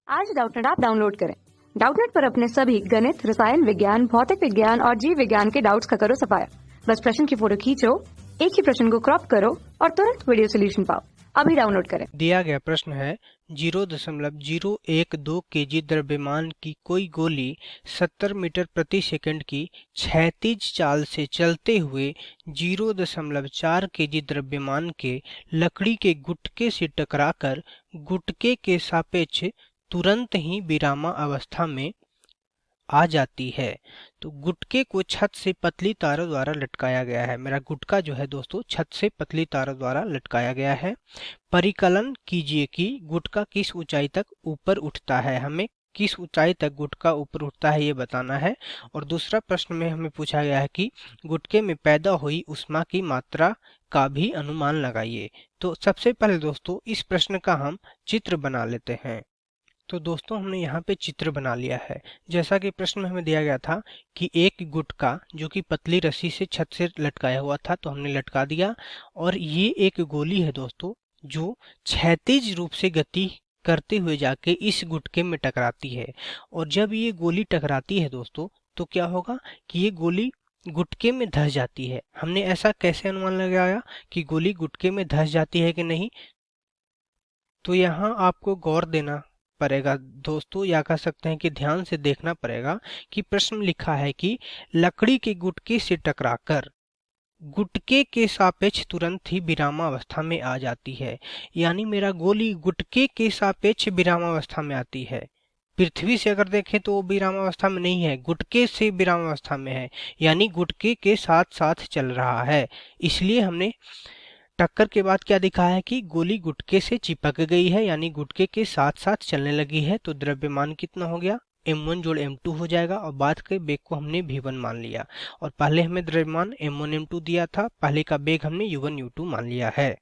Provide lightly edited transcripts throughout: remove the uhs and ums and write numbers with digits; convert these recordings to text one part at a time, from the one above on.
आज Doubtnut app download करें। Doubtnut पर अपने सभी गणित, रसायन विज्ञान, भौतिक विज्ञान और जीव विज्ञान के डाउट्स का करो सफाया। बस प्रश्न की फोटो खींचो, एक ही प्रश्न को क्रॉप करो और तुरंत वीडियो सोल्यूशन पाओ। अभी डाउनलोड करें। दिया गया प्रश्न है 0.012 केजी द्रव्यमान की कोई गोली 70 मीटर प्रति सेकंड की क्षैतिज चाल से चलते हुए 0.4 केजी द्रव्यमान के लकड़ी के गुटके से टकराकर गुटके के सापेक्ष तुरंत ही विरामावस्था में आ जाती है। तो गुटके को छत से पतली तारों द्वारा लटकाया गया है। मेरा गुटका जो है दोस्तों छत से पतली तारों द्वारा लटकाया गया है। परिकलन कीजिए कि गुटका किस ऊंचाई तक ऊपर उठता है। हमें किस ऊंचाई तक गुटका ऊपर उठता है ये बताना है। और दूसरा प्रश्न में हमें पूछा गया है कि गुटके में पैदा हुई ऊष्मा की मात्रा का भी अनुमान लगाइए। तो सबसे पहले दोस्तों इस प्रश्न का हम चित्र बना लेते हैं। तो दोस्तों हमने यहाँ पे चित्र बना लिया है। जैसा कि प्रश्न में हमें दिया गया था कि एक गुटका जो कि पतली रस्सी से छत से लटकाया हुआ था, तो हमने लटका दिया। और ये एक गोली है दोस्तों जो क्षैतिज रूप से गति करते हुए जाके इस गुटके में टकराती है। और जब ये गोली टकराती है दोस्तों तो क्या होगा कि ये गोली गुटके में धंस जाती है। हमने ऐसा कैसे अनुमान लगाया कि गोली गुटके में धंस जाती है कि नहीं। तो यहाँ आपको गौर देना पड़ेगा दोस्तों, या कह सकते हैं कि ध्यान से देखना पड़ेगा कि प्रश्न में लिखा है कि लकड़ी के गुटके से टकराकर गुटके के सापेक्ष तुरंत ही विरामावस्था में आ जाती है। यानी मेरा गोली गुटके के सापेक्ष विरामावस्था में आती है। पृथ्वी से अगर देखें तो वो विरामावस्था में नहीं है, गुटके से विरामावस्था में है। यानी गुटके के साथ साथ चल रहा है। इसलिए हमने टक्कर के बाद क्या दिखा है कि गोली गुटके से चिपक गई है, यानी गुटके के साथ साथ चलने लगी है। तो द्रव्यमान कितना हो गया, m1 जोड़ m2 हो जाएगा। और बाद के बेग को हमने v1 मान लिया। और पहले हमें द्रव्यमान m1 m2 दिया था, पहले का बेग हमने u1 u2 मान लिया है।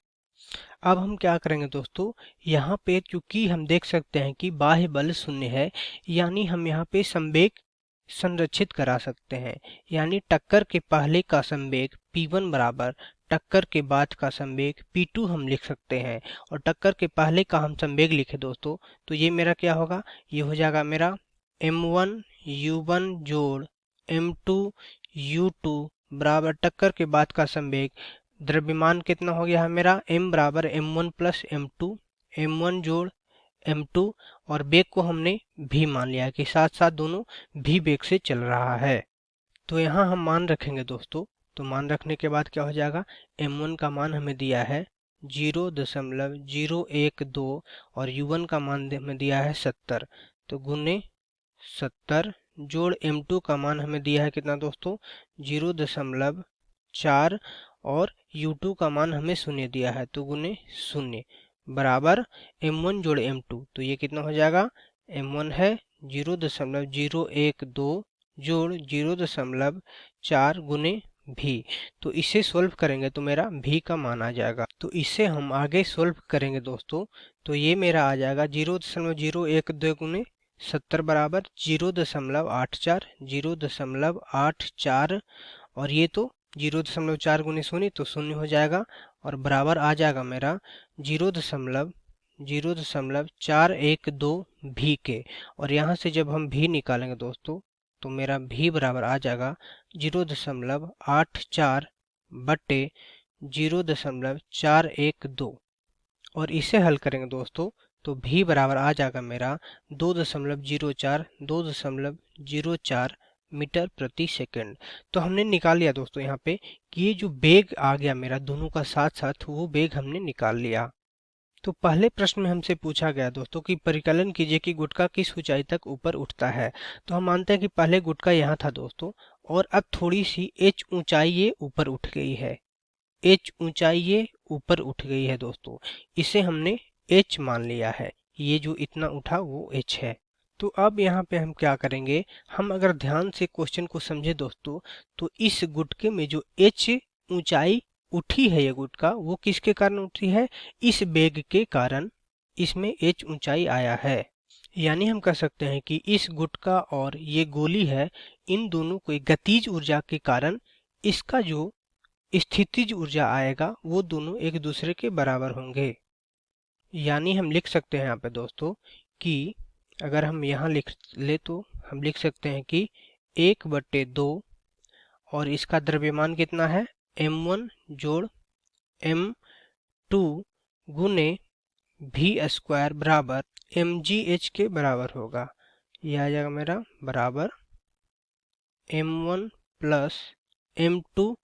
अब हम क्या करेंगे दोस्तों, यहाँ पे चूंकि हम देख सकते हैं कि बाह्य बल शून्य है, यानी हम यहाँ पे संवेग संरक्षित करा सकते हैं। यानी टक्कर के पहले का संवेग p1 बराबर टक्कर के बाद का संवेग p2 हम लिख सकते हैं। और टक्कर के पहले का हम संवेग लिखे दोस्तों तो ये मेरा क्या होगा, ये हो जाएगा मेरा m1 u1 जोड़ m2 u2 बराबर टक्कर के बाद का संवेग। द्रव्यमान कितना हो गया है मेरा, m बराबर m1 प्लस m2, m1 जोड़ m2। और बेग को हमने v मान लिया कि साथ साथ दोनों v बेग से चल रहा है। तो यहाँ हम मान रखेंगे दोस्तों। तो मान रखने के बाद क्या हो जाएगा, m1 का मान हमें दिया है 0.012 और u1 का मान हमें दिया है 70। तो गुने 70 जोड़ m2 का मान हमें दिया है कितना दोस्तों 0.4 और u2 का मान हमें 0 दिया है। तो गुने 0 बराबर m1 जोड़ m2। तो ये कितना हो जाएगा, m1 है 0.012 जोड़ 0.4 गुने भी। तो इसे सोल्व करेंगे तो मेरा भी का मान आ जाएगा। तो इसे हम आगे सोल्व करेंगे दोस्तों। तो ये मेरा आ जाएगा 0.012 गुने 70 बराबर 0.84 0.84 और ये तो 0.4 गुने 0 तो 0 हो जाएगा। और बराबर आ जाएगा मेरा 0.412 भी के। और यहाँ से जब हम भी निकालेंगे दोस्तों तो मेरा भी बराबर आ जाएगा 0.84 बट्टे 0.412। और इसे हल करेंगे दोस्तों तो भी बराबर आ जाएगा मेरा 2.04 मीटर प्रति सेकंड। तो हमने निकाल लिया दोस्तों यहाँ पे कि ये जो बेग आ गया मेरा दोनों का साथ साथ, वो बेग हमने निकाल लिया। तो पहले प्रश्न में हमसे पूछा गया दोस्तों कि परिकलन कीजिए कि गुटका किस ऊंचाई तक ऊपर उठता है। तो हम मानते हैं कि पहले गुटका यहाँ था दोस्तों और अब थोड़ी सी h ऊंचाई ये ऊपर उठ गई है। h ऊंचाई ये ऊपर उठ गई है दोस्तों, इसे हमने h मान लिया है। ये जो इतना उठा वो h है। तो अब यहाँ पे हम क्या करेंगे, हम अगर ध्यान से क्वेश्चन को समझे दोस्तों तो इस गुटके में जो h ऊंचाई उठी है, ये गुटका वो किसके कारण उठी है, इस बेग के कारण इसमें h ऊंचाई आया है। यानी हम कह सकते हैं कि इस गुटका और ये गोली है, इन दोनों को गतिज ऊर्जा के कारण इसका जो स्थितिज ऊर्जा आएगा वो दोनों एक दूसरे के बराबर होंगे। यानी हम लिख सकते हैं यहाँ पे दोस्तों कि अगर हम यहाँ लिख ले तो हम लिख सकते हैं कि 1/2 और इसका द्रव्यमान कितना है m1 जोड़ m2 गुने v² बराबर mgh के बराबर होगा। यह आ जाएगा मेरा बराबर m1 प्लस m2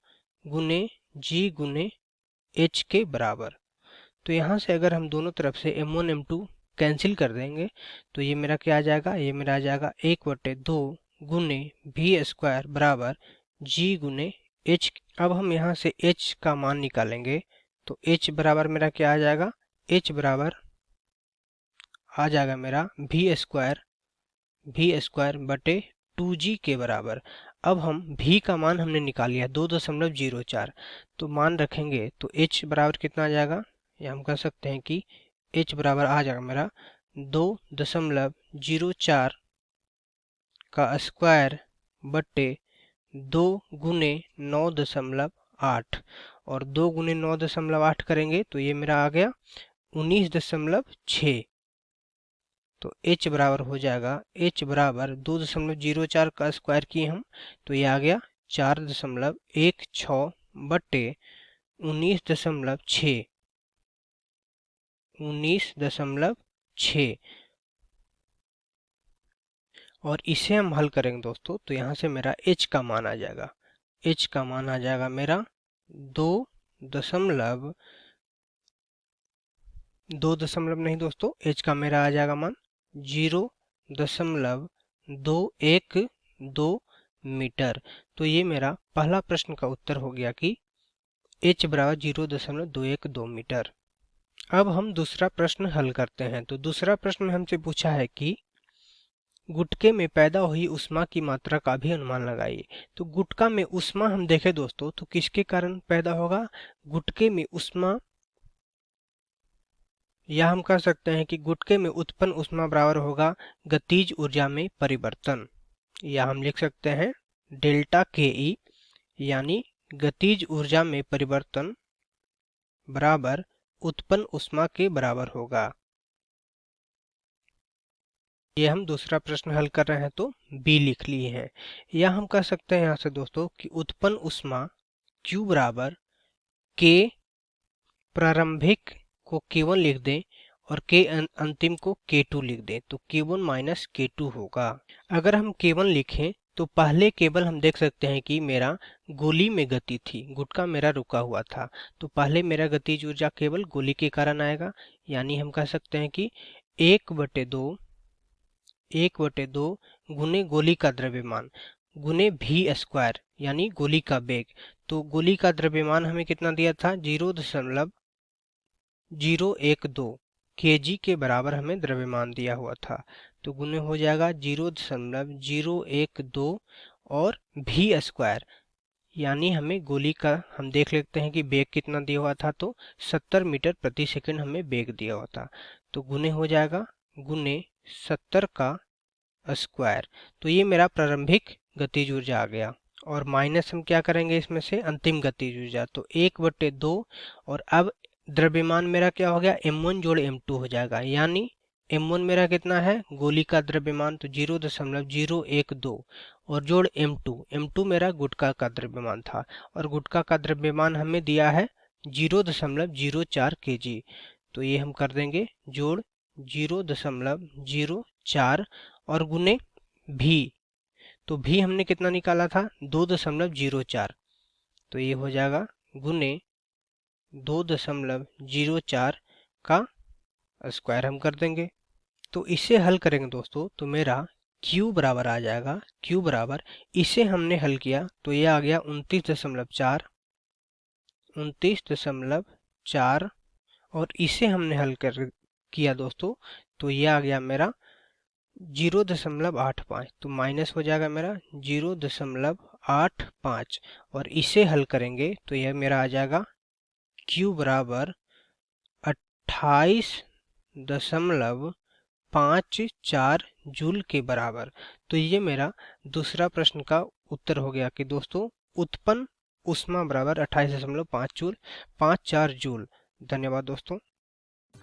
गुने g गुने h के बराबर। तो यहाँ से अगर हम दोनों तरफ से m1 m2 कैंसिल कर देंगे तो ये मेरा क्या आ जाएगा, ये मेरा आ जाएगा 1/2 गुने v² बराबर g गुने h। अब हम यहाँ से h का मान निकालेंगे तो h बराबर मेरा क्या आ जाएगा, h बराबर आ जाएगा मेरा v² बटे 2g के बराबर। अब हम v का मान हमने निकाल लिया 2.04, तो मान रखेंगे तो h बराबर कितना आ जाएगा, या हम कह सकते हैं कि h बराबर आ जाएगा मेरा 2.04 का स्क्वायर बटे 2 गुने 9.8 और 2 गुने 9.8 करेंगे तो ये मेरा आ गया 19.6। तो h बराबर हो जाएगा, h बराबर 2.04 का स्क्वायर किए हम तो ये आ गया 4.16 बटे 19.6 और इसे हम हल करेंगे दोस्तों तो यहाँ से मेरा h का मान आ जाएगा, h का मान आ जाएगा मेरा 2 दशमलव नहीं दोस्तों, h का मेरा आ जाएगा मान 0.212 मीटर। तो ये मेरा पहला प्रश्न का उत्तर हो गया कि h बराबर 0.212 मीटर। अब हम दूसरा प्रश्न हल करते हैं। तो दूसरा प्रश्न में हमसे पूछा है कि गुटके में पैदा हुई उष्मा की मात्रा का भी अनुमान लगाइए। तो गुटका में उष्मा हम देखें दोस्तों तो किसके कारण पैदा होगा, गुटके में उष्मा, या हम कह सकते हैं कि गुटके में उत्पन्न उष्मा बराबर होगा गतिज ऊर्जा में परिवर्तन, या हम लिख सकते हैं डेल्टा के, यानी गतिज ऊर्जा में परिवर्तन बराबर उत्पन्न उष्मा के बराबर होगा। ये हम दूसरा प्रश्न हल कर रहे हैं तो बी लिख लिए हैं। या हम कह सकते हैं यहाँ से दोस्तों कि उत्पन्न उष्मा Q बराबर K प्रारंभिक को K1 लिख दें और K अंतिम को K2 लिख दें तो K1 माइनस K2 होगा। अगर हम K1 लिखें तो पहले केवल हम देख सकते हैं कि मेरा गोली में गति थी, गुटका मेरा रुका हुआ था, तो पहले मेरा गतिज ऊर्जा केवल गोली के कारण आएगा, यानी हम कह सकते हैं कि 1/2 गुने गोली का द्रव्यमान गुने v² यानी गोली का वेग। तो गोली का द्रव्यमान हमें कितना दिया था, 0.012 kg के बराबर हमें द्रव्यमान दिया हुआ था, तो गुने हो जाएगा 0.012 और v² यानी हमें गोली का हम देख लेते हैं कि वेग कितना दिया हुआ था, तो 70 मीटर प्रति सेकंड हमें वेग दिया हुआ था, तो गुने हो जाएगा गुने 70 का स्क्वायर। तो ये मेरा प्रारंभिक गतिज ऊर्जा आ गया और माइनस हम क्या करेंगे इसमें से अंतिम गतिज ऊर्जा, तो 1/2 और अब द्रव्यमान मेरा क्या हो गया, m1 जोड़ m2 हो जाएगा, यानी m1 मेरा कितना है गोली का द्रव्यमान तो 0.012 और जोड़ m2 मेरा गुटका का द्रव्यमान था और गुटका का द्रव्यमान हमें दिया है 0.04 kg। तो ये हम कर देंगे जोड़ 0.04 और गुने भी, तो भी हमने कितना निकाला था 2.04, तो ये हो जाएगा गुने 2.04 का स्क्वायर हम कर देंगे। तो इसे हल करेंगे दोस्तों तो मेरा Q बराबर आ जाएगा, Q बराबर इसे हमने हल किया तो ये आ गया 29.4 और इसे हमने हल किया दोस्तों तो ये आ गया मेरा 0.85, तो माइनस हो जाएगा मेरा 0.85 और इसे हल करेंगे तो यह मेरा आ जाएगा Q बराबर 28.54 जूल के बराबर। तो ये मेरा दूसरा प्रश्न का उत्तर हो गया कि दोस्तों उत्पन्न उष्मा बराबर 28.54 जूल। धन्यवाद दोस्तों।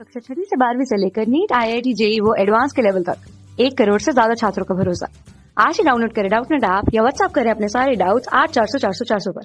कक्षा 6 से 12वीं से लेकर नीट, IIT, JEE वो एडवांस के लेवल तक 1 करोड़ से ज्यादा छात्रों का भरोसा। आज ही डाउनलोड करें डाउटनेट ऐप या व्हाट्सएप करें अपने सारे डाउट्स 8400 400 400 पर।